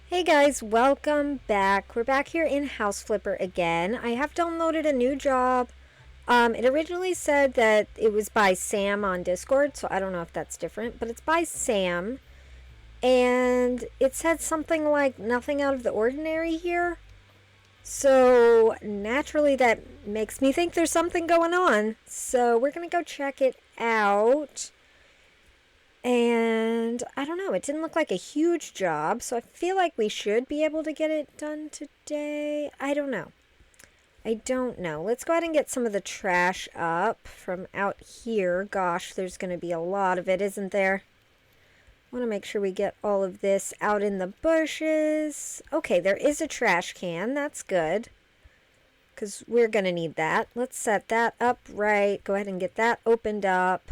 Hey guys, welcome back. We're back here in House Flipper again. I have downloaded a new job. It originally said that it was by Sam on Discord, so I don't know if that's different, but it's by Sam. And it said something like nothing out of the ordinary here. So naturally that makes me think there's something going on. So we're going to go check it out. And I don't know, it didn't look like a huge job, so I feel like we should be able to get it done today. I don't know. Let's go ahead and get some of the trash up from out here. Gosh, there's going to be a lot of it, isn't there? I want to make sure we get all of this out in the bushes. Okay, there is a trash can. That's good, because we're going to need that. Let's set that up right. Go ahead and get that opened up.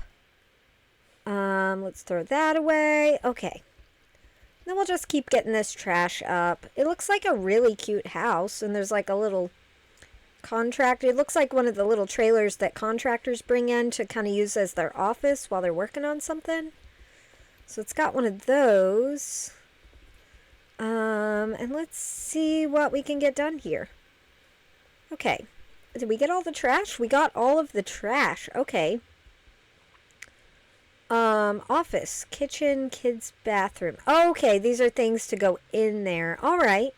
Let's throw that away. Okay. Then we'll just keep getting this trash up. It looks like a really cute house, and there's like a little contractor. It looks like one of the little trailers that contractors bring in to kind of use as their office while they're working on something. So it's got one of those. And let's see what we can get done here. Okay. Did we get all the trash? We got all of the trash. Okay. Office, kitchen, kids' bathroom. Okay, these are things to go in there. All right.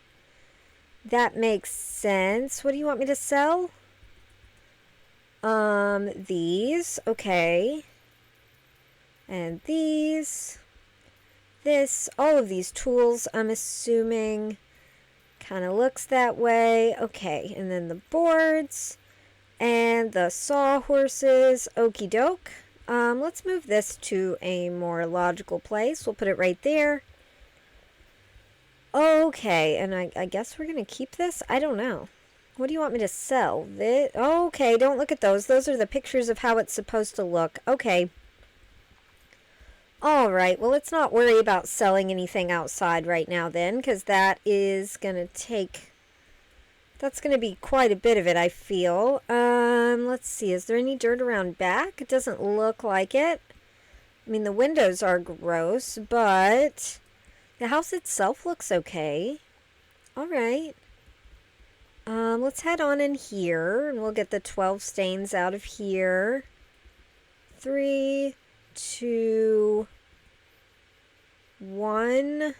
That makes sense. What do you want me to sell? These. Okay. And these. This. All of these tools, I'm assuming, kind of looks that way. Okay, and then the boards. And the sawhorses. Okie doke. Let's move this to a more logical place. We'll put it right there. Okay, and I guess we're going to keep this? I don't know. What do you want me to sell? This? Okay, don't look at those. Those are the pictures of how it's supposed to look. Okay. Alright, well, let's not worry about selling anything outside right now then, because that is going to take... That's going to be quite a bit of it, I feel. Let's see. Is there any dirt around back? It doesn't look like it. I mean, the windows are gross, but the house itself looks okay. All right. Let's head on in here, and we'll get the 12 stains out of here. 3, 2, 1.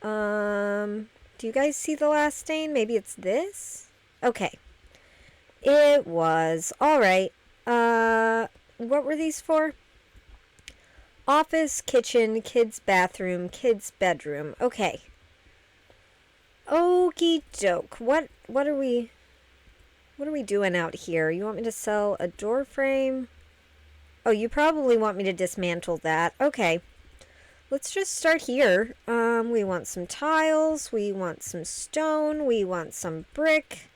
Do you guys see the last stain? Maybe it's this? Okay. It was. Alright. What were these for? Office, kitchen, kids' bathroom, kids' bedroom. Okay. Okie doke. What are we doing out here? You want me to sell a door frame? Oh, you probably want me to dismantle that. Okay. Let's just start here. We want some tiles, we want some stone, we want some brick,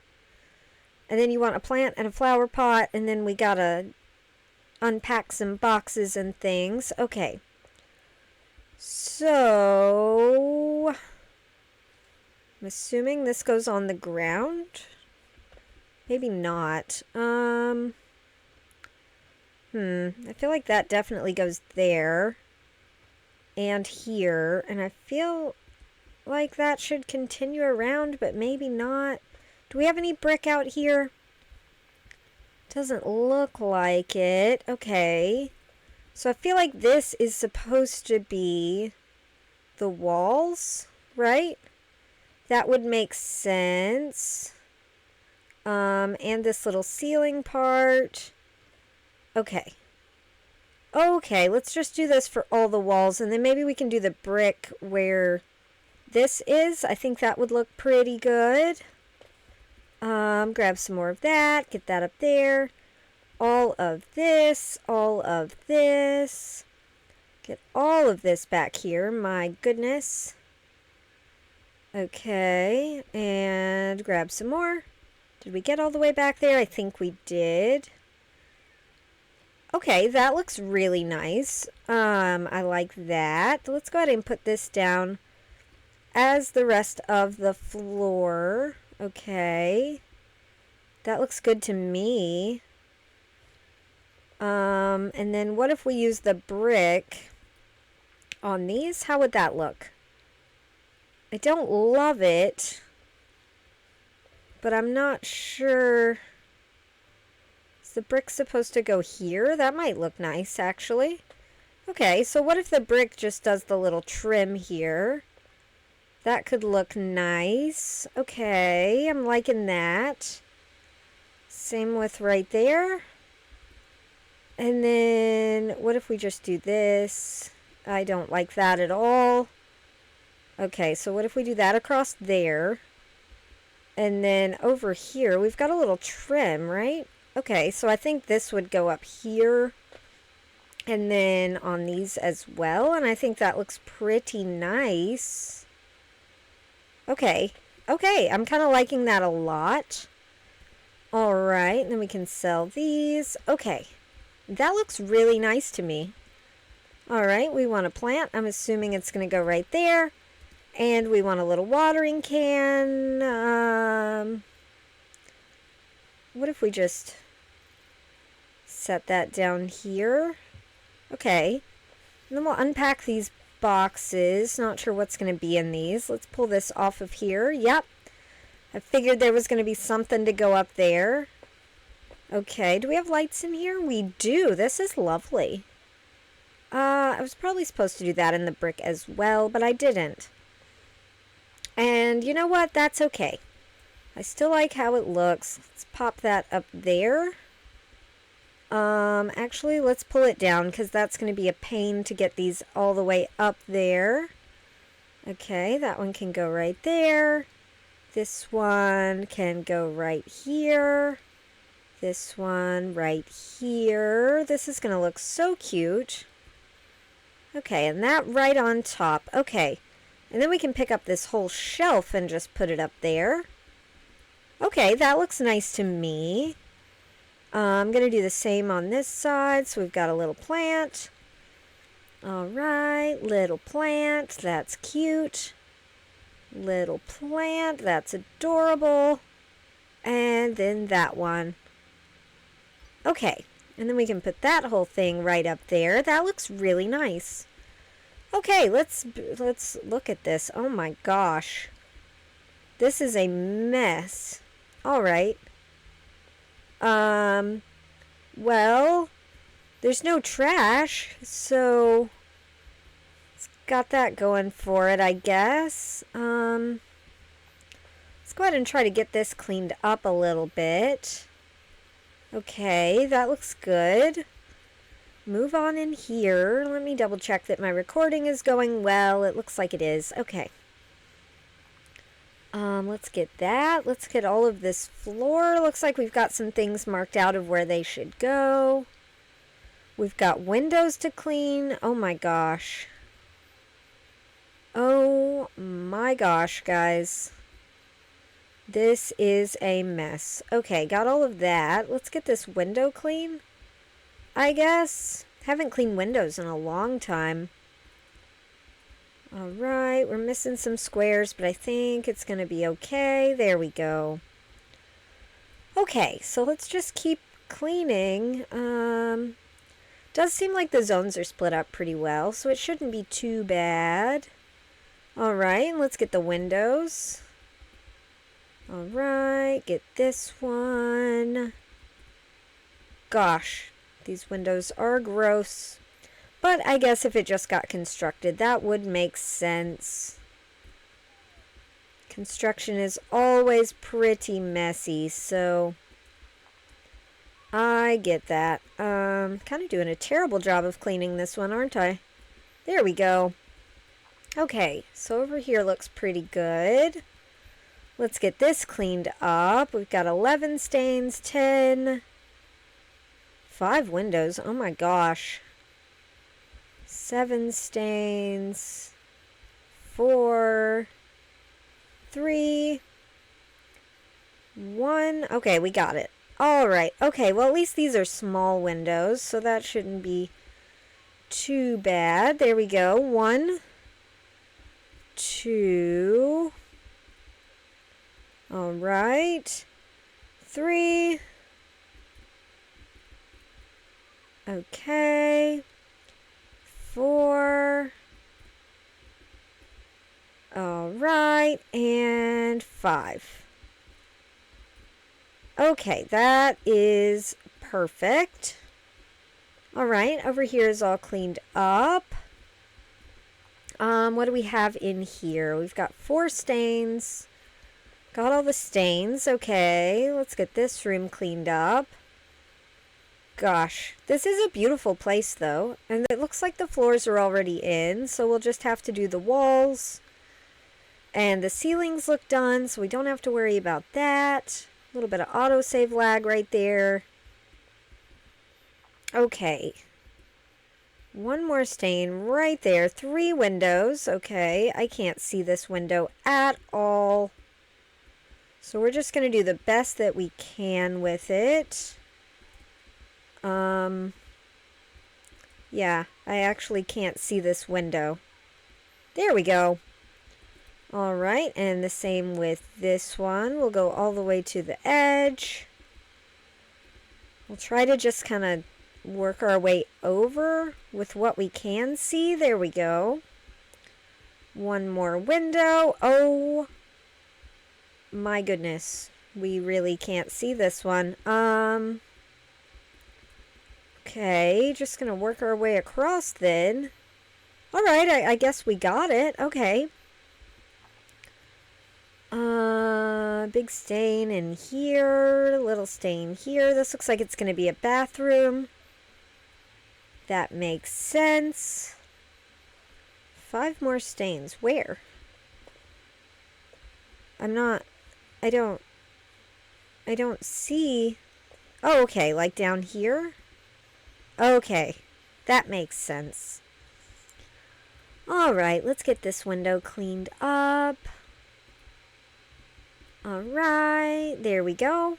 and then you want a plant and a flower pot, and then we gotta unpack some boxes and things. Okay. So, I'm assuming this goes on the ground? Maybe not. I feel like that definitely goes there. And here, and I feel like that should continue around, but maybe not. Do we have any brick out here? Doesn't look like it. Okay. So I feel like this is supposed to be the walls, right? That would make sense. And this little ceiling part. Okay. Okay, let's just do this for all the walls, and then maybe we can do the brick where this is. I think that would look pretty good. Grab some more of that, get that up there. All of this, all of this. Get all of this back here, my goodness. Okay, and grab some more. Did we get all the way back there? I think we did. Okay, that looks really nice. I like that. Let's go ahead and put this down as the rest of the floor. Okay. That looks good to me. And then what if we use the brick on these? How would that look? I don't love it, but I'm not sure. Is the brick supposed to go here? That might look nice, actually. Okay, so what if the brick just does the little trim here? That could look nice. Okay, I'm liking that. Same with right there. And then what if we just do this? I don't like that at all. Okay, so what if we do that across there? And then over here, we've got a little trim, right? Okay, so I think this would go up here. And then on these as well. And I think that looks pretty nice. Okay, I'm kind of liking that a lot. All right, then we can sell these. Okay, that looks really nice to me. All right, we want a plant. I'm assuming it's going to go right there. And we want a little watering can. What if we just set that down here? Okay. And then we'll unpack these boxes. Not sure what's going to be in these. Let's pull this off of here. Yep. I figured there was going to be something to go up there. Okay. Do we have lights in here? We do. This is lovely. I was probably supposed to do that in the brick as well, but I didn't. And you know what? That's okay. I still like how it looks. Let's pop that up there. Actually, let's pull it down because that's going to be a pain to get these all the way up there. Okay, that one can go right there. This one can go right here. This one right here. This is going to look so cute. Okay, and that right on top. Okay. And then we can pick up this whole shelf and just put it up there. Okay, that looks nice to me. I'm going to do the same on this side. So we've got a little plant. All right, little plant. That's cute. Little plant. That's adorable. And then that one. Okay, and then we can put that whole thing right up there. That looks really nice. Okay, let's look at this. Oh my gosh. This is a mess. All right. Well, there's no trash, so it's got that going for it, I guess. Let's go ahead and try to get this cleaned up a little bit. Okay, that looks good. Move on in here. Let me double check that my recording is going well. It looks like it is. Okay. Let's get that. Let's get all of this floor. Looks like we've got some things marked out of where they should go. We've got windows to clean. Oh my gosh. Oh my gosh, guys. This is a mess. Okay, got all of that. Let's get this window clean, I guess. Haven't cleaned windows in a long time. Alright, we're missing some squares, but I think it's going to be okay. There we go. Okay, so let's just keep cleaning. Does seem like the zones are split up pretty well, so it shouldn't be too bad. Alright, let's get the windows. Alright, get this one. Gosh, these windows are gross. But I guess if it just got constructed, that would make sense. Construction is always pretty messy, so I get that. Kind of doing a terrible job of cleaning this one, aren't I? There we go. Okay, so over here looks pretty good. Let's get this cleaned up. We've got 11 stains, 10, 5 windows. Oh my gosh. 7 stains, 4, 3, 1. Okay, we got it. All right. Okay, well, at least these are small windows, so that shouldn't be too bad. There we go. 1, 2. All right. 3. Okay. 4. All right, and 5. Okay, that is perfect. All right, over here is all cleaned up. What do we have in here? We've got 4 stains. Got all the stains. Okay, let's get this room cleaned up. Gosh, this is a beautiful place though, and it looks like the floors are already in, so we'll just have to do the walls. And the ceilings look done, so we don't have to worry about that. A little bit of autosave lag right there. Okay. One more stain right there. 3 windows. Okay, I can't see this window at all. So we're just going to do the best that we can with it. Yeah, I actually can't see this window. There we go. Alright, and the same with this one. We'll go all the way to the edge. We'll try to just kind of work our way over with what we can see. There we go. One more window. Oh my goodness. We really can't see this one. Okay, just gonna work our way across then. Alright, I guess we got it. Okay. Big stain in here, little stain here. This looks like it's gonna be a bathroom. That makes sense. 5 more stains. Where? I don't see. Oh, okay, like down here? Okay, that makes sense. Alright, let's get this window cleaned up. Alright, there we go.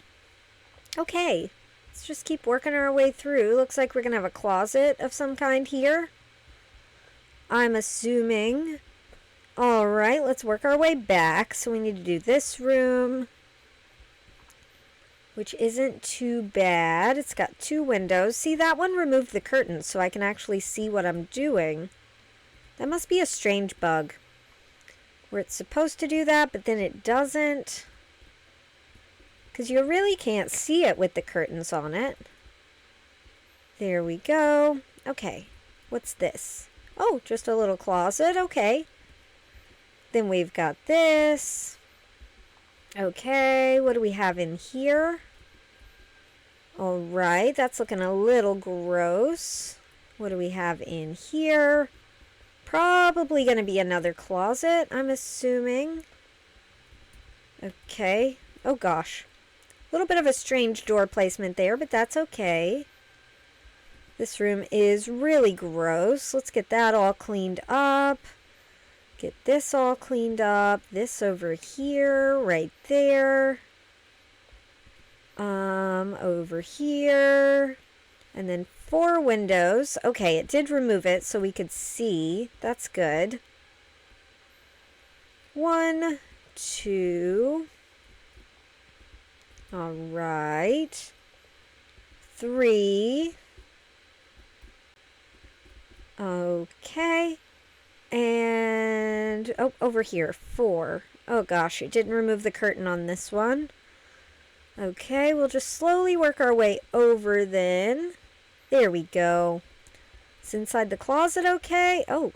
Okay, let's just keep working our way through. Looks like we're going to have a closet of some kind here. I'm assuming. Alright, let's work our way back. So we need to do this room, which isn't too bad. It's got 2 windows. See, that one removed the curtains so I can actually see what I'm doing. That must be a strange bug, where it's supposed to do that, but then it doesn't. Because you really can't see it with the curtains on it. There we go. Okay, what's this? Oh, just a little closet. Okay. Then we've got this. Okay, what do we have in here? Alright, that's looking a little gross. What do we have in here? Probably going to be another closet, I'm assuming. Okay. Oh gosh. A little bit of a strange door placement there, but that's okay. This room is really gross. Let's get that all cleaned up. Get this all cleaned up. This over here, right there. Over here. And then 4 windows. Okay, it did remove it so we could see. That's good. 1, 2. All right. 3. Okay. And, oh, over here, 4. Oh gosh, it didn't remove the curtain on this one. Okay, we'll just slowly work our way over then. There we go. It's inside the closet, okay? Oh.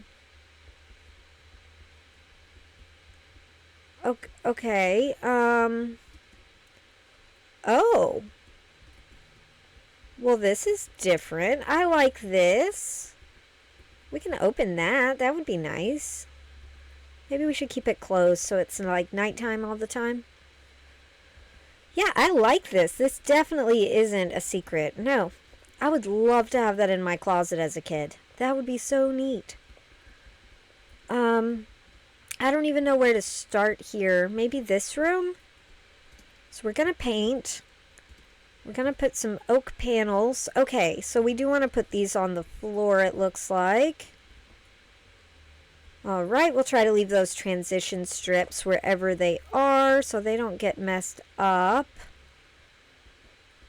Okay, oh. Well, this is different. I like this. We can open that. That would be nice. Maybe we should keep it closed so it's like nighttime all the time. Yeah, I like this. This definitely isn't a secret. No. I would love to have that in my closet as a kid. That would be so neat. I don't even know where to start here. Maybe this room? So we're going to paint. We're going to put some oak panels. Okay, so we do want to put these on the floor, it looks like. Alright, we'll try to leave those transition strips wherever they are so they don't get messed up.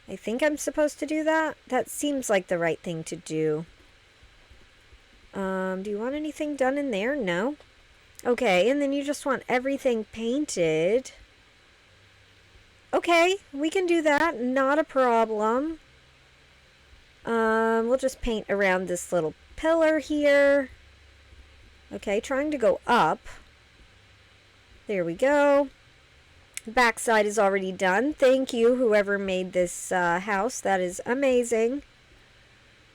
I think I'm supposed to do that. That seems like the right thing to do. Do you want anything done in there? No. Okay, and then you just want everything painted. Okay, we can do that. Not a problem. We'll just paint around this little pillar here. Okay, trying to go up. There we go. Back side is already done. Thank you, whoever made this house. That is amazing.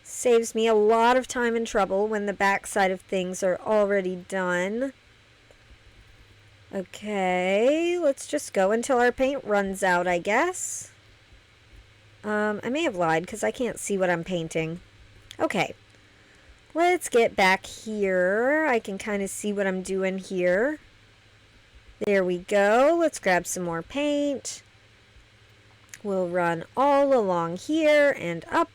Saves me a lot of time and trouble when the back side of things are already done. Okay, let's just go until our paint runs out, I guess. I may have lied because I can't see what I'm painting. Okay, let's get back here. I can kind of see what I'm doing here. There we go. Let's grab some more paint. We'll run all along here and up.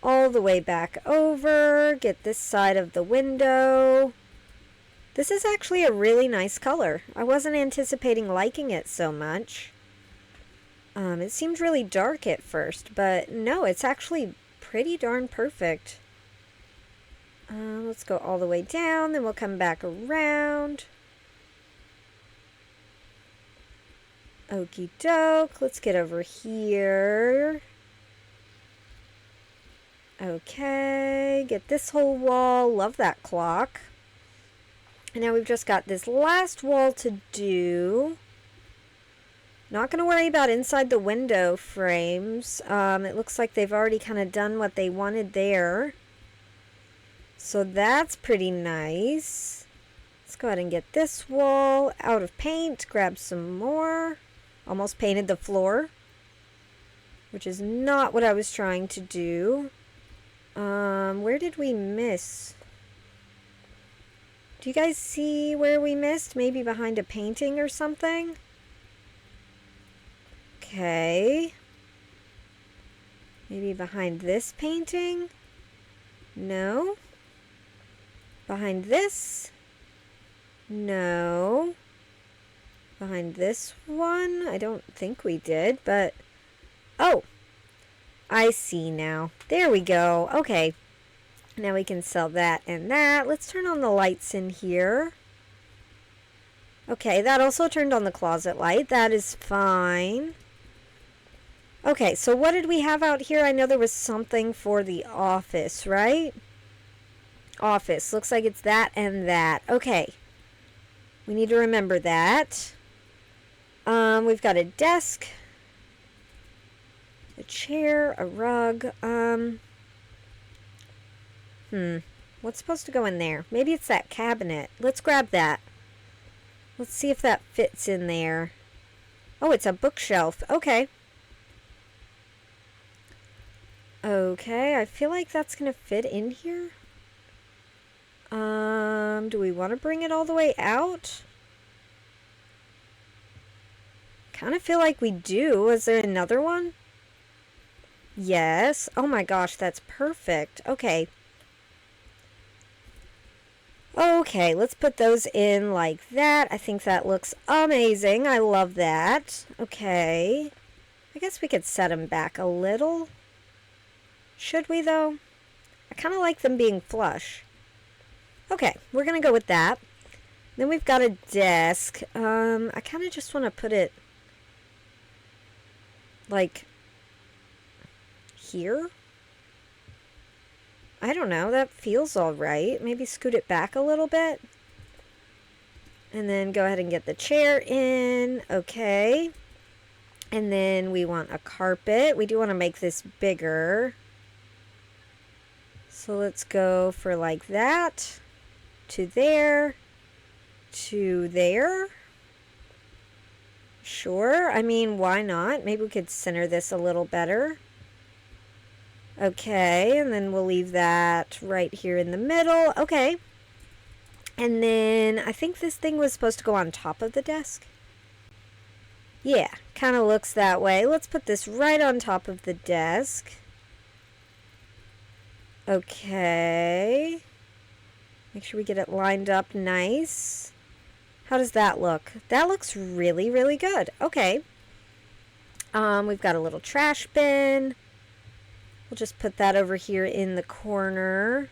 All the way back over. Get this side of the window. This is actually a really nice color. I wasn't anticipating liking it so much. It seemed really dark at first, but no, it's actually pretty darn perfect. Let's go all the way down, then we'll come back around. Okie doke. Let's get over here. Okay, get this whole wall. Love that clock. And now we've just got this last wall to do. Not going to worry about inside the window frames. It looks like they've already kind of done what they wanted there. So that's pretty nice. Let's go ahead and get this wall out of paint. Grab some more. Almost painted the floor, which is not what I was trying to do. Where did we miss? Do you guys see where we missed? Maybe behind a painting or something? Okay. Maybe behind this painting? No. Behind this? No. Behind this one? I don't think we did, but... Oh! I see now. There we go. Okay. Now we can sell that and that. Let's turn on the lights in here. Okay, that also turned on the closet light. That is fine. Okay, so what did we have out here? I know there was something for the office, right? Office. Looks like it's that and that. Okay. We need to remember that. We've got a desk, a chair, a rug. What's supposed to go in there? Maybe it's that cabinet. Let's grab that. Let's see if that fits in there. Oh, it's a bookshelf. Okay. Okay, I feel like that's going to fit in here. Do we want to bring it all the way out? Kind of feel like we do. Is there another one? Yes. Oh my gosh, that's perfect. Okay. Okay, let's put those in like that. I think that looks amazing. I love that. Okay. I guess we could set them back a little. Should we, though? I kind of like them being flush. Okay, we're going to go with that. Then we've got a desk. I kind of just want to put it like here. I don't know. That feels all right. Maybe scoot it back a little bit. And then go ahead and get the chair in. Okay. And then we want a carpet. We do want to make this bigger. So let's go for like that. To there. To there. Sure. I mean, why not? Maybe we could center this a little better. Okay, and then we'll leave that right here in the middle. Okay. And then I think this thing was supposed to go on top of the desk. Yeah, kind of looks that way. Let's put this right on top of the desk. Okay. Make sure we get it lined up nice. How does that look? That looks really, really good. Okay. We've got a little trash bin. We'll just put that over here in the corner.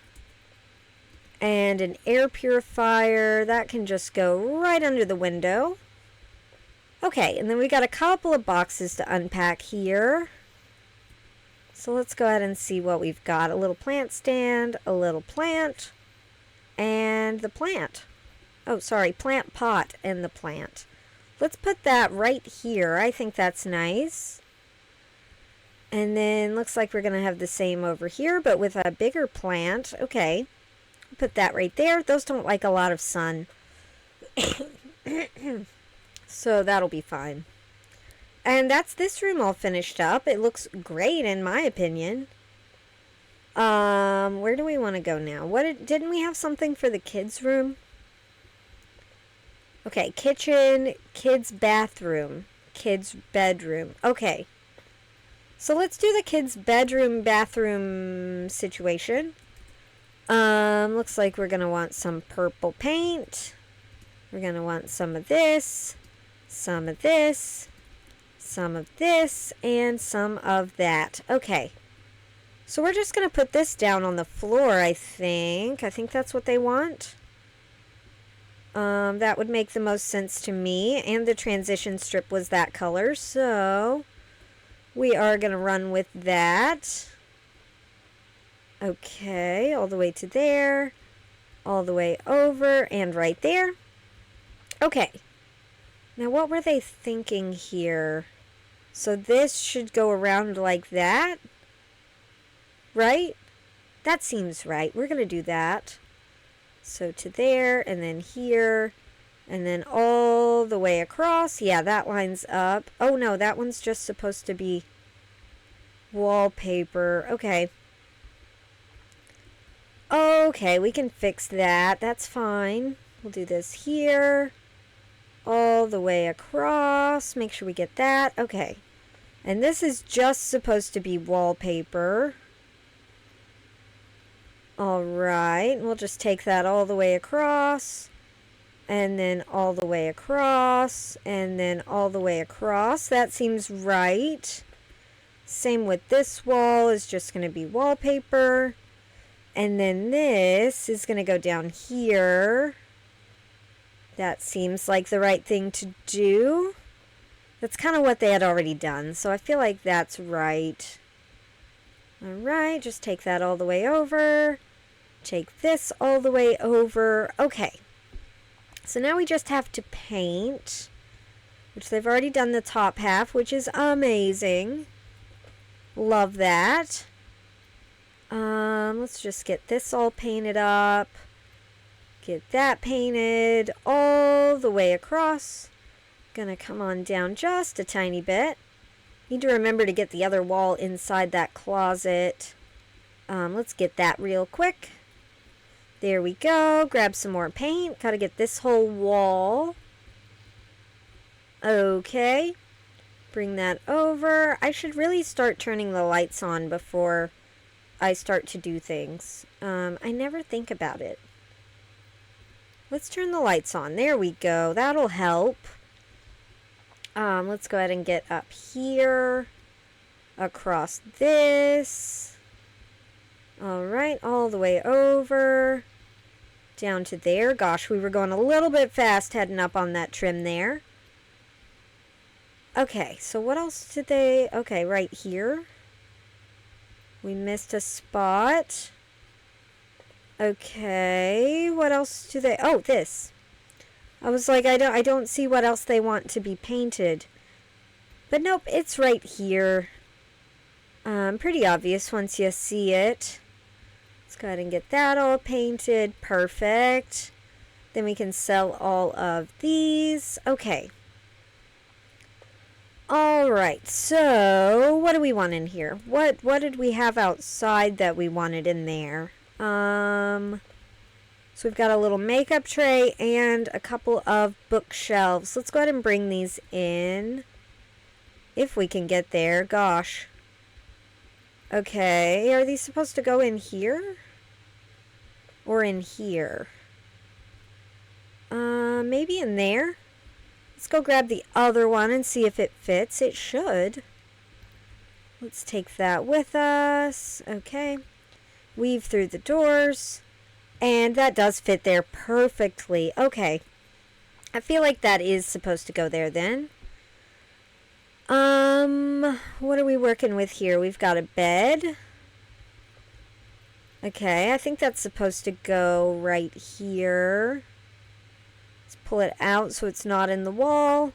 And an air purifier. That can just go right under the window. Okay, and then we got a couple of boxes to unpack here. So let's go ahead and see what we've got. A little plant stand, a little plant, and the plant. Oh, sorry, plant pot and the plant. Let's put that right here. I think that's nice. And then looks like we're going to have the same over here, but with a bigger plant. Okay, put that right there. Those don't like a lot of sun. So that'll be fine. And that's this room all finished up. It looks great in my opinion. Where do we want to go now? Didn't we have something for the kids' room? Okay, kitchen, kids' bathroom, kids' bedroom. Okay. So let's do the kids' bedroom, bathroom situation. Looks like we're going to want some purple paint. We're going to want some of this, some of this, some of this, and some of that. Okay. So we're just going to put this down on the floor, I think. I think that's what they want. That would make the most sense to me. And the transition strip was that color, so we are going to run with that. Okay, all the way to there, all the way over, and right there. Okay. Now, what were they thinking here? So this should go around like that, right? That seems right. We're going to do that. So to there, and then here, and then all the way across. Yeah, that lines up. Oh, no, that one's just supposed to be wallpaper. Okay. Okay, we can fix that. That's fine. We'll do this here. All the way across. Make sure we get that. Okay. And this is just supposed to be wallpaper. Alright. We'll just take that all the way across. And then all the way across. And then all the way across. That seems right. Same with this wall is just going to be wallpaper. And then this is going to go down here. That seems like the right thing to do. That's kind of what they had already done, so I feel like that's right. Alright, just take that all the way over. Take this all the way over. Okay. So now we just have to paint, which they've already done the top half, which is amazing. Love that. Let's just get this all painted up. Get that painted all the way across. Gonna come on down just a tiny bit. Need to remember to get the other wall inside that closet. Let's get that real quick. There we go. Grab some more paint. Gotta get this whole wall. Okay. Bring that over. I should really start turning the lights on before I start to do things. I never think about it. Let's turn the lights on. There we go. That'll help. Let's go ahead and get up here. Across this. Alright, all the way over. Down to there. Gosh, we were going a little bit fast heading up on that trim there. Okay, so what else did they... Okay, right here. We missed a spot. Okay, what else do they... Oh, this. I was like, I don't see what else they want to be painted. But nope, it's right here. Pretty obvious once you see it. Let's go ahead and get that all painted. Perfect. Then we can sell all of these. Okay. Alright, so what do we want in here? What did we have outside that we wanted in there? So we've got a little makeup tray and a couple of bookshelves. Let's go ahead and bring these in. If we can get there. Gosh. Okay, are these supposed to go in here? Or in here? Maybe in there? Let's go grab the other one and see if it fits. It should. Let's take that with us. Okay. Weave through the doors. And that does fit there perfectly. Okay. I feel like that is supposed to go there then. What are we working with here? We've got a bed. Okay, I think that's supposed to go right here. Let's pull it out so it's not in the wall.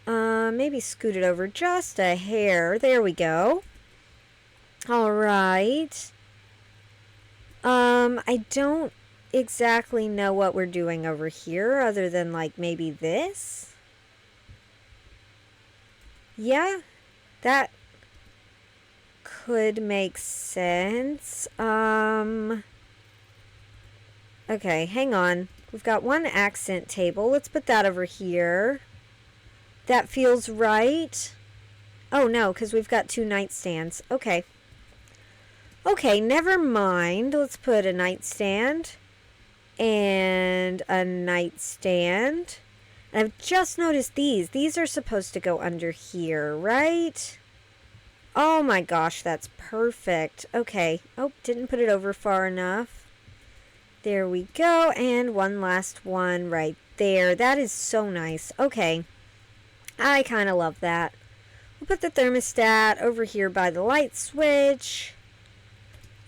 Maybe scoot it over just a hair. There we go. All right. I don't exactly know what we're doing over here other than like maybe this. Yeah, that could make sense. Okay, hang on. We've got one accent table. Let's put that over here. That feels right. Oh, no, because we've got 2 nightstands. Okay. Okay, never mind. Let's put a nightstand and a nightstand. And I've just noticed these. These are supposed to go under here, right? Oh my gosh, that's perfect. Okay. Oh, didn't put it over far enough. There we go. And one last one right there. That is so nice. Okay. I kind of love that. We'll put the thermostat over here by the light switch.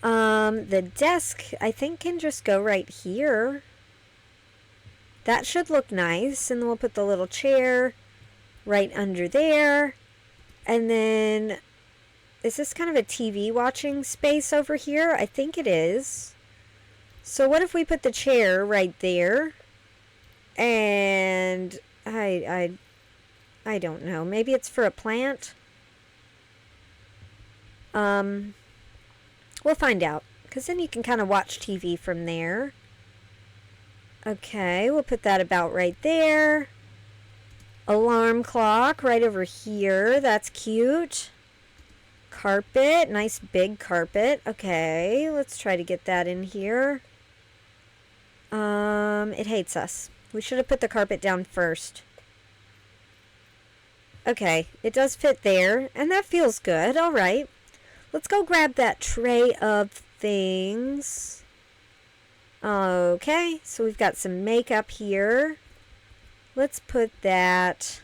The desk, I think, can just go right here. That should look nice. And then we'll put the little chair right under there. And then, is this kind of a TV watching space over here? I think it is. So what if we put the chair right there? And I don't know. Maybe it's for a plant? We'll find out. Because then you can kind of watch TV from there. Okay, we'll put that about right there. Alarm clock right over here. That's cute. Carpet. Nice big carpet. Okay, let's try to get that in here. It hates us. We should have put the carpet down first. Okay, it does fit there, and that feels good. All right. Let's go grab that tray of things. Okay, so we've got some makeup here. Let's put that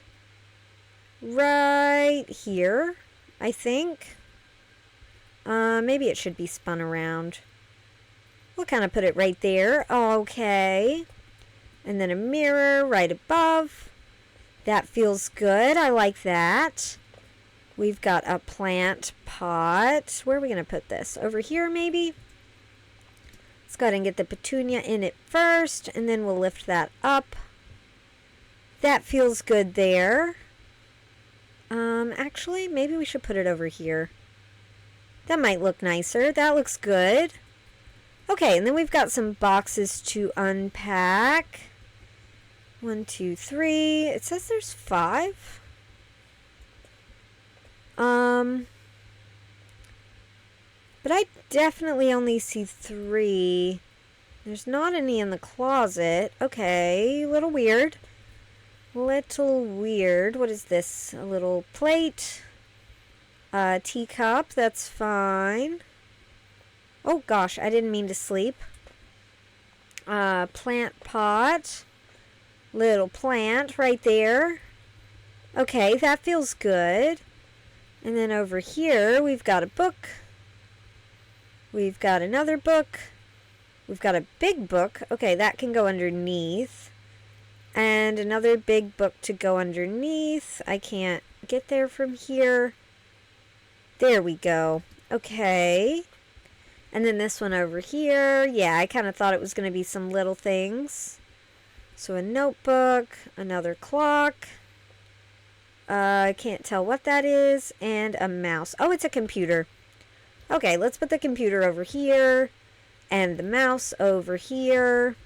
right here, I think. Maybe it should be spun around. We'll kind of put it right there. Okay. And then a mirror right above. That feels good. I like that. We've got a plant pot. Where are we going to put this? Over here, maybe? Let's go ahead and get the petunia in it first, and then we'll lift that up. That feels good there. Actually, maybe we should put it over here. That might look nicer. That looks good. Okay, and then we've got some boxes to unpack. 1, 2, 3. It says there's 5. But I definitely only see 3. There's not any in the closet. Okay, a little weird. Little weird. What is this? A little plate. Teacup. That's fine. Oh gosh, I didn't mean to sleep. Plant pot. Little plant right there. Okay, that feels good. And then over here, we've got a book. We've got another book. We've got a big book. Okay, that can go underneath. And another big book to go underneath. I can't get there from here. There we go. Okay. And then this one over here. Yeah, I kind of thought it was going to be some little things. So a notebook, another clock. I can't tell what that is. And a mouse. Oh, it's a computer. Okay, let's put the computer over here. And the mouse over here.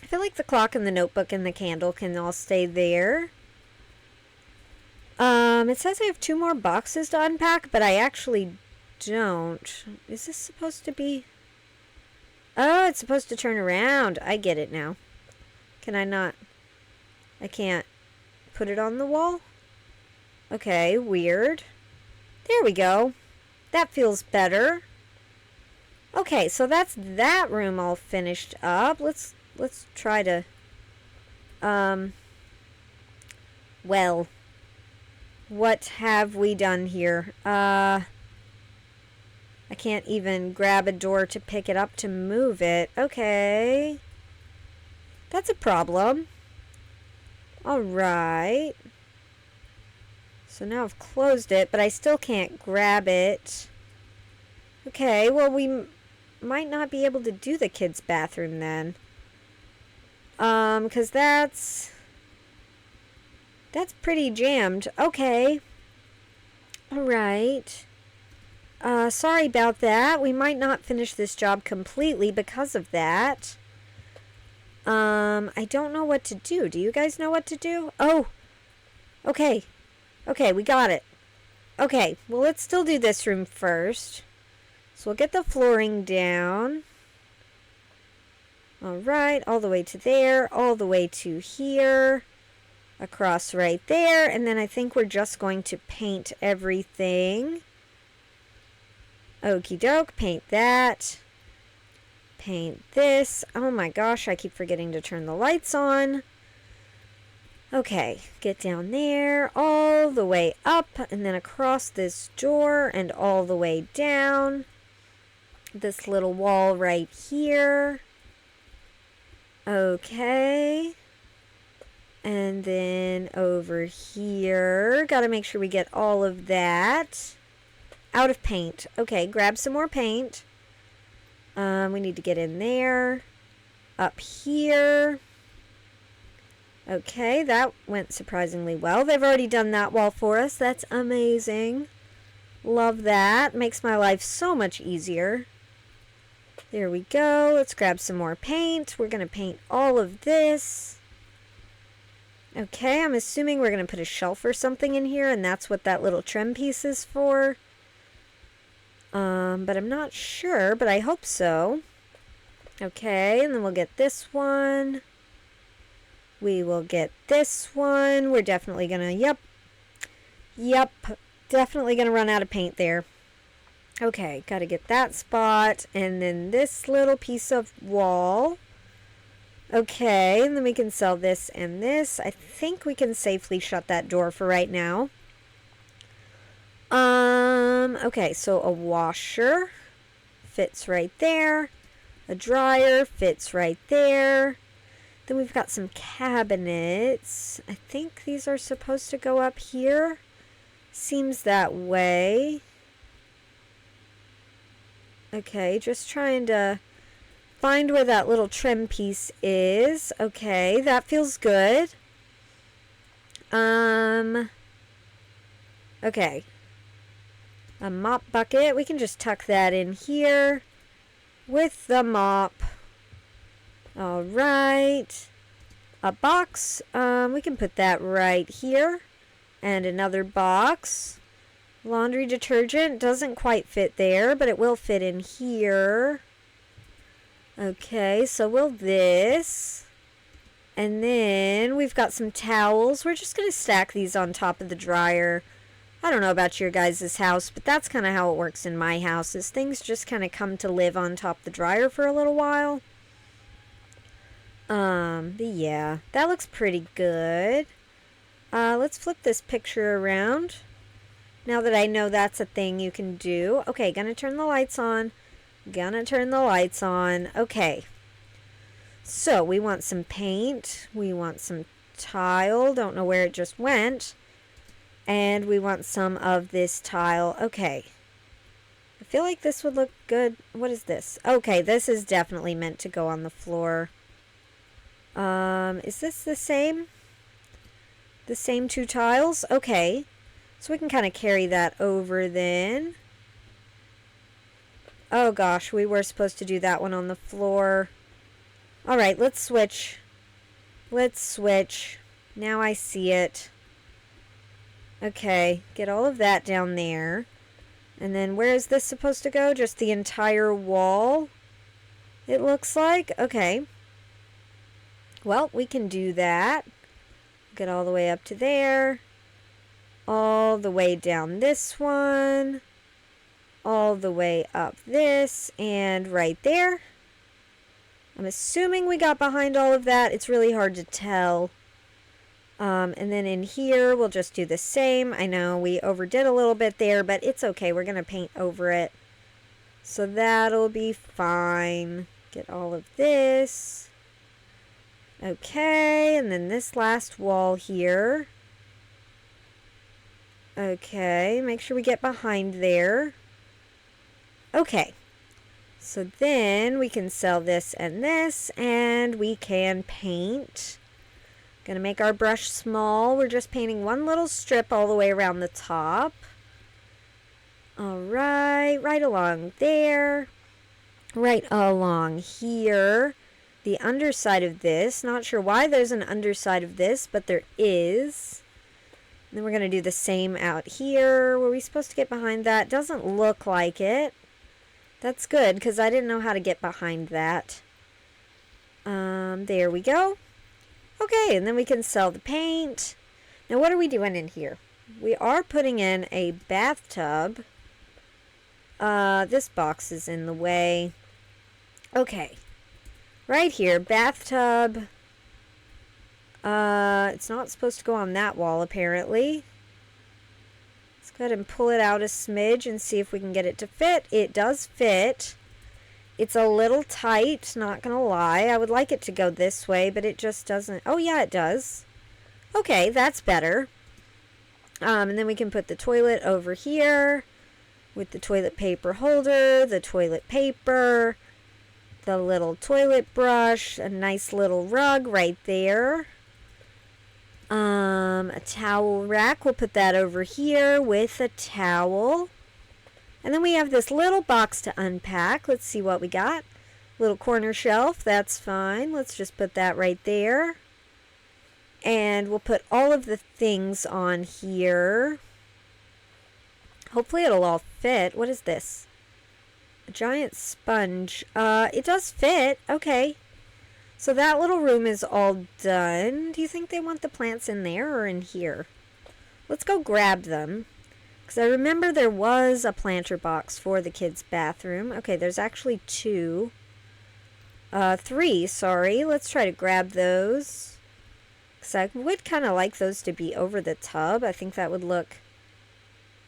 I feel like the clock and the notebook and the candle can all stay there. It says I have 2 more boxes to unpack, but I actually don't. Is this supposed to be... Oh, it's supposed to turn around. I get it now. Can I not... I can't put it on the wall? Okay, weird. There we go. That feels better. Okay, so that's that room all finished up. Let's try to well, what have we done here? I can't even grab a door to pick it up to move it. Okay. That's a problem. Alright. So now I've closed it, but I still can't grab it. Okay, well we might not be able to do the kids' bathroom then. Because that's pretty jammed. Okay. Alright. Sorry about that. We might not finish this job completely because of that. I don't know what to do. Do you guys know what to do? Oh! Okay. Okay, we got it. Okay, well let's still do this room first. So we'll get the flooring down. Alright, all the way to there, all the way to here. Across right there, and then I think we're just going to paint everything. Okie doke, paint that. Paint this. Oh my gosh, I keep forgetting to turn the lights on. Okay, get down there, all the way up, and then across this door, and all the way down. This little wall right here. Okay. And then over here, gotta make sure we get all of that out of paint. Okay, grab some more paint. We need to get in there. Up here. Okay, that went surprisingly well. They've already done that wall for us. That's amazing. Love that. Makes my life so much easier. There we go. Let's grab some more paint. We're gonna paint all of this. Okay, I'm assuming we're going to put a shelf or something in here, and that's what that little trim piece is for. But I'm not sure, but I hope so. Okay, and then we'll get this one. We will get this one. We're definitely going to, yep, definitely going to run out of paint there. Okay, got to get that spot, and then this little piece of wall. Okay, and then we can sell this and this. I think we can safely shut that door for right now. Okay, so a washer fits right there. A dryer fits right there. Then we've got some cabinets. I think these are supposed to go up here. Seems that way. Okay, just trying to find where that little trim piece is. Okay, that feels good. Okay. A mop bucket. We can just tuck that in here with the mop. Alright. A box. We can put that right here. And another box. Laundry detergent. Doesn't quite fit there, but it will fit in here. Okay, so will this. And then we've got some towels. We're just going to stack these on top of the dryer. I don't know about your guys' house, but that's kind of how it works in my house, is things just kind of come to live on top of the dryer for a little while. But yeah, that looks pretty good. Let's flip this picture around. Now that I know that's a thing you can do. Okay, gonna turn the lights on. Gonna turn the lights on. Okay. So, we want some paint. We want some tile. Don't know where it just went. And we want some of this tile. Okay. I feel like this would look good. What is this? Okay, this is definitely meant to go on the floor. Is this the same? The same two tiles? Okay. So we can kind of carry that over then. Oh gosh, we were supposed to do that one on the floor. Alright, let's switch. Let's switch. Now I see it. Okay, get all of that down there. And then where is this supposed to go? Just the entire wall? It looks like. Okay. Well, we can do that. Get all the way up to there. All the way down this one. all the way up this and right there. I'm assuming we got behind all of that. It's really hard to tell. And then in here, we'll just do the same. I know we overdid a little bit there, but it's okay. We're going to paint over it. So that'll be fine. Get all of this. Okay, and then this last wall here. Okay, make sure we get behind there. Okay. So then we can sell this, and we can paint. Gonna make our brush small. We're just painting one little strip all the way around the top. Alright, right along there. Right along here. The underside of this. Not sure why there's an underside of this, but there is. And then we're gonna do the same out here. Were we supposed to get behind that? Doesn't look like it. That's good, because I didn't know how to get behind that. There we go. Okay, and then we can sell the paint. Now, what are we doing in here? We are putting in a bathtub. This box is in the way. Okay. Right here, bathtub. It's not supposed to go on that wall, apparently. Let's go ahead and pull it out a smidge and see if we can get it to fit. It does fit. It's a little tight, not gonna lie. I would like it to go this way, but it just doesn't. Oh, yeah, it does. Okay, that's better. And then we can put the toilet over here with the toilet paper holder, the toilet paper, the little toilet brush, a nice little rug right there. A towel rack. We'll put that over here with a towel. And then we have this little box to unpack. Let's see what we got. Little corner shelf. That's fine. Let's just put that right there. And we'll put all of the things on here. Hopefully it'll all fit. What is this? A giant sponge. It does fit. Okay. So that little room is all done. Do you think they want the plants in there or in here? Let's go grab them. Because I remember there was a planter box for the kids' bathroom. Okay, there's actually three, sorry. Let's try to grab those. Because I would kind of like those to be over the tub. I think that would look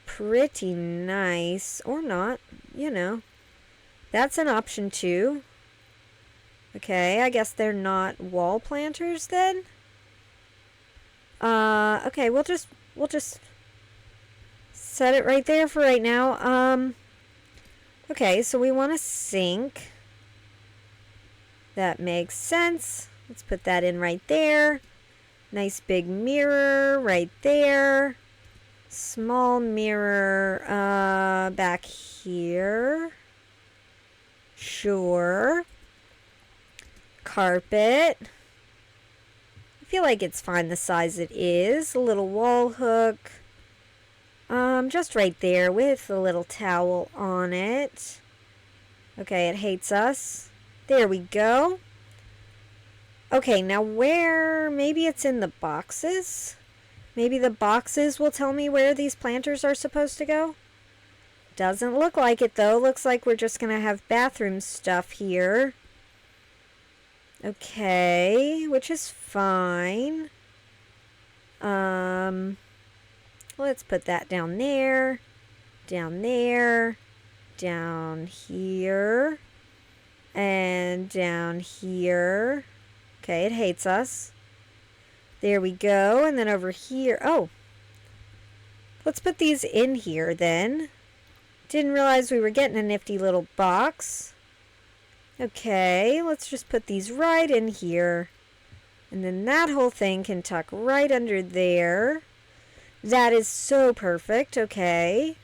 pretty nice. Or not, you know. That's an option too. Okay, I guess they're not wall planters then. Okay, we'll just set it right there for right now. Okay, so we want a sink. That makes sense. Let's put that in right there. Nice big mirror right there. Small mirror back here. Sure. Carpet. I feel like it's fine the size it is. A little wall hook. Just right there with a little towel on it. Okay, it hates us. There we go. Okay, now where... Maybe it's in the boxes? Maybe the boxes will tell me where these planters are supposed to go? Doesn't look like it, though. Looks like we're just going to have bathroom stuff here. Okay, which is fine. Let's put that down there, down there, down here, and down here. Okay, it hates us. There we go, and then over here. Oh, let's put these in here then. Didn't realize we were getting a nifty little box. Okay, let's just put these right in here. And then that whole thing can tuck right under there. That is so perfect. Okay.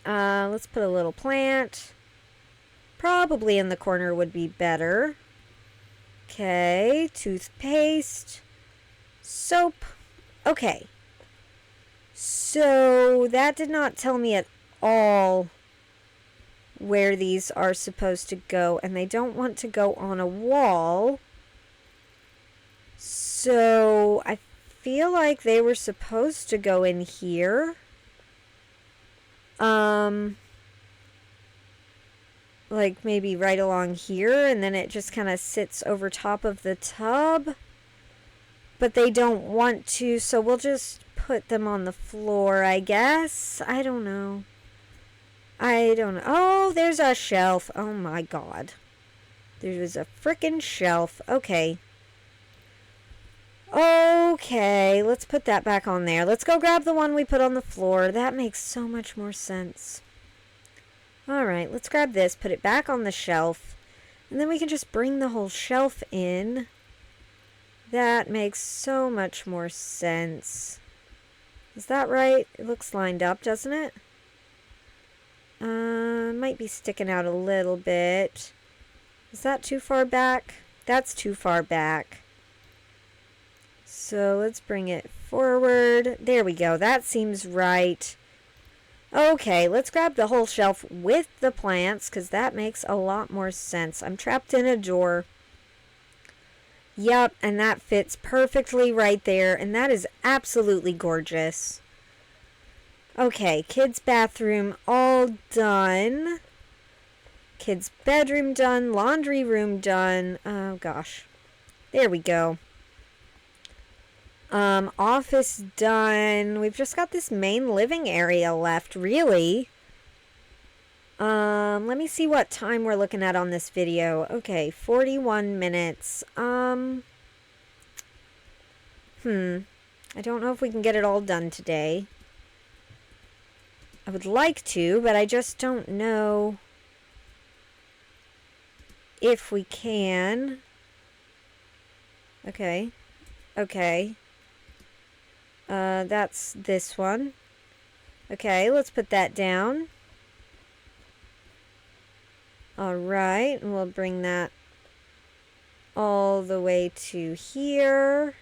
Let's put a little plant. Probably in the corner would be better. Okay, toothpaste. Soap. Okay. So that did not tell me at all where these are supposed to go, and they don't want to go on a wall. So I feel like they were supposed to go in here. Like maybe right along here, and then it just kind of sits over top of the tub. But they don't want to, so we'll just put them on the floor, I guess. I don't know. Oh, there's a shelf. Oh my god. There's a frickin' shelf. Okay. Okay, let's put that back on there. Let's go grab the one we put on the floor. That makes so much more sense. Alright, let's grab this, put it back on the shelf, and then we can just bring the whole shelf in. That makes so much more sense. Is that right? It looks lined up, doesn't it? Might be sticking out a little bit. Is that too far back? That's too far back. So let's bring it forward. There we go. That seems right. Okay, let's grab the whole shelf with the plants, because that makes a lot more sense. I'm trapped in a door. Yep, and that fits perfectly right there, and that is absolutely gorgeous. Okay, kids' bathroom all done. Kids' bedroom done. Laundry room done. Oh, gosh. There we go. Office done. We've just got this main living area left, really. Let me see what time we're looking at on this video. Okay, 41 minutes. I don't know if we can get it all done today. I would like to, but I just don't know if we can. Okay. Okay. That's this one. Okay, let's put that down. Alright, and we'll bring that all the way to here.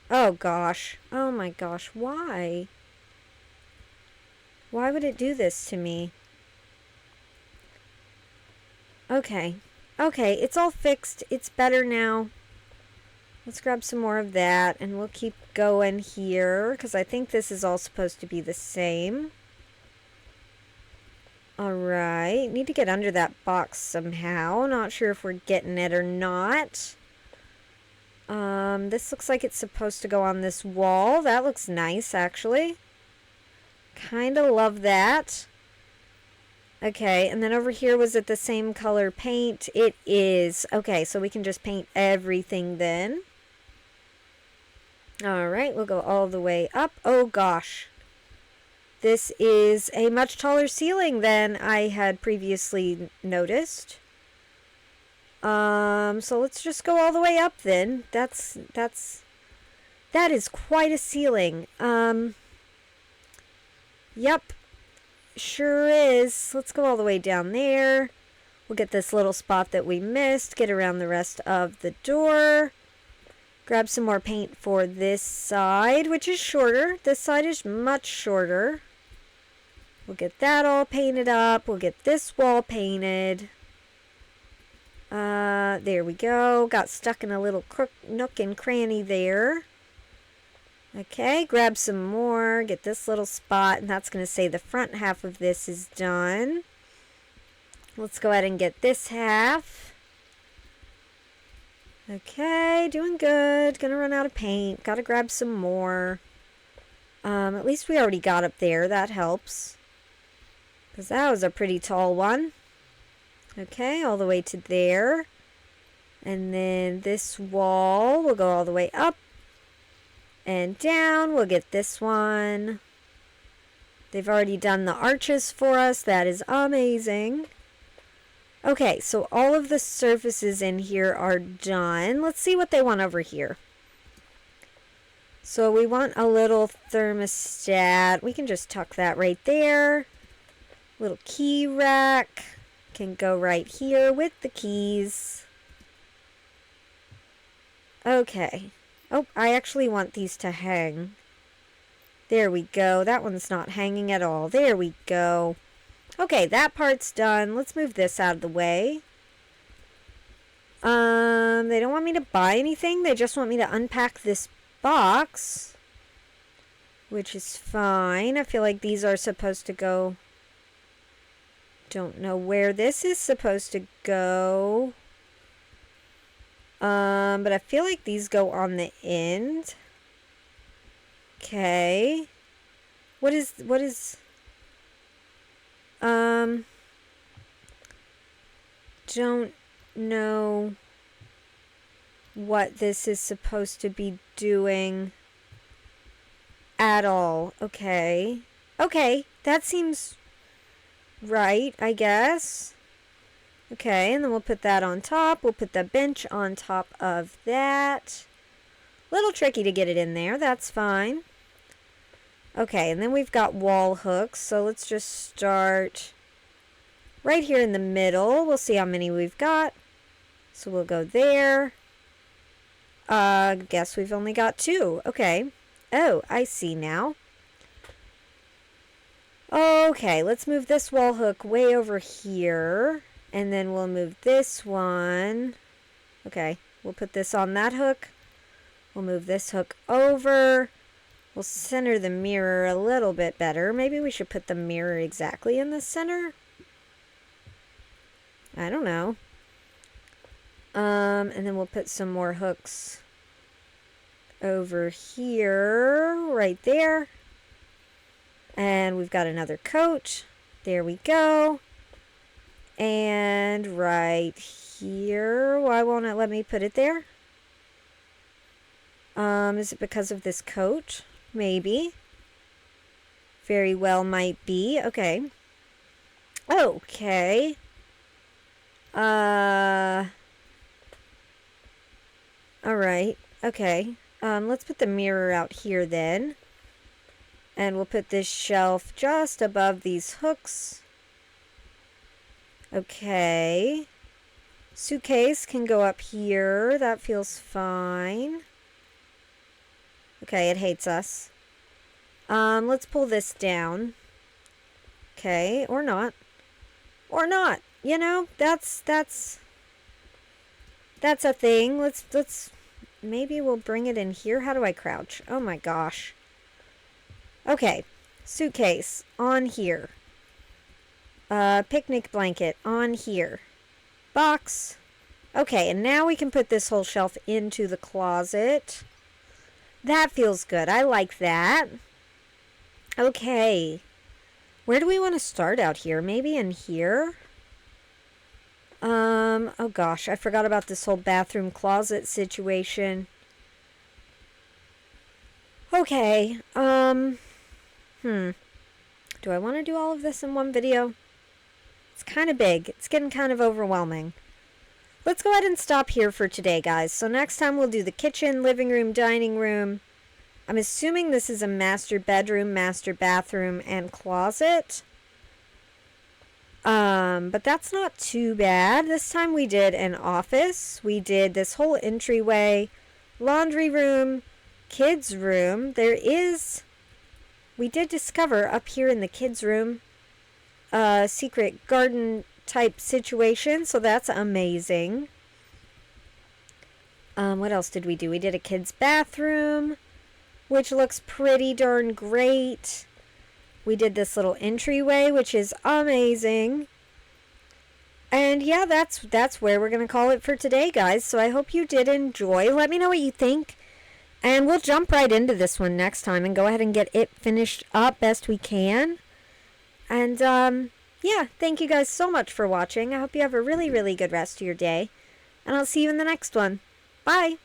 Oh gosh. Oh my gosh, why? Why would it do this to me? Okay. Okay, it's all fixed. It's better now. Let's grab some more of that, and we'll keep going here, because I think this is all supposed to be the same. Alright, need to get under that box somehow. Not sure if we're getting it or not. This looks like it's supposed to go on this wall. That looks nice, actually. Kinda love that. Okay, and then over here, was it the same color paint? It is. Okay, so we can just paint everything then. Alright, we'll go all the way up. Oh gosh. This is a much taller ceiling than I had previously noticed. So let's just go all the way up then. That is quite a ceiling. Yep. Sure is. Let's go all the way down there. We'll get this little spot that we missed. Get around the rest of the door. Grab some more paint for this side, which is shorter. This side is much shorter. We'll get that all painted up. We'll get this wall painted. There we go. Got stuck in a little nook and cranny there. Okay, grab some more. Get this little spot, and that's going to say the front half of this is done. Let's go ahead and get this half. Okay, doing good. Gonna run out of paint. Gotta grab some more. At least we already got up there. That helps. Because that was a pretty tall one. Okay, all the way to there. And then this wall will go all the way up and down. We'll get this one. They've already done the arches for us. That is amazing. Okay, so all of the surfaces in here are done. Let's see what they want over here. So we want a little thermostat. We can just tuck that right there. Little key rack can go right here with the keys. Okay. Oh, I actually want these to hang. There we go. That one's not hanging at all. There we go. Okay, that part's done. Let's move this out of the way. They don't want me to buy anything. They just want me to unpack this box. which is fine. I feel like these are supposed to go... Don't know where this is supposed to go. But I feel like these go on the end. Okay. What is... Don't know what this is supposed to be doing at all. Okay. Okay, that seems right, I guess. Okay, and then we'll put that on top. We'll put the bench on top of that. Little tricky to get it in there. That's fine. Okay, and then we've got wall hooks. So let's just start right here in the middle. We'll see how many we've got. So we'll go there. Guess we've only got 2. Okay. Oh, I see now. Okay, let's move this wall hook way over here. And then we'll move this one. Okay, we'll put this on that hook. We'll move this hook over. We'll center the mirror a little bit better. Maybe we should put the mirror exactly in the center. I don't know. And then we'll put some more hooks over here, right there. And we've got another coat. There we go. And right here. Why won't it let me put it there? Is it because of this coat? Maybe. Very well might be. Okay. Okay. Alright. Okay. Let's put the mirror out here then. And we'll put this shelf just above these hooks. Okay. Suitcase can go up here. That feels fine. Okay, it hates us. Let's pull this down. Okay, or not. Or not. You know, that's a thing. Let's maybe we'll bring it in here. How do I crouch? Oh my gosh. Okay. Suitcase on here. Picnic blanket on here. Box. Okay, and now we can put this whole shelf into the closet. That feels good. I like that. Okay. Where do we want to start out here? Maybe in here? Oh gosh, I forgot about this whole bathroom closet situation. Okay, do I want to do all of this in one video? It's kind of big. It's getting kind of overwhelming. Let's go ahead and stop here for today, guys. So next time we'll do the kitchen, living room, dining room. I'm assuming this is a master bedroom, master bathroom, and closet. But that's not too bad. This time we did an office. We did this whole entryway, laundry room, kids room. We did discover up here in the kids room a secret garden type situation, so that's amazing. What else did we do? We did a kids bathroom, which looks pretty darn great. We did this little entryway, which is amazing. And yeah, that's where we're going to call it for today, guys. So I hope you did enjoy. Let me know what you think. And we'll jump right into this one next time and go ahead and get it finished up best we can. And yeah, thank you guys so much for watching. I hope you have a really, really good rest of your day. And I'll see you in the next one. Bye.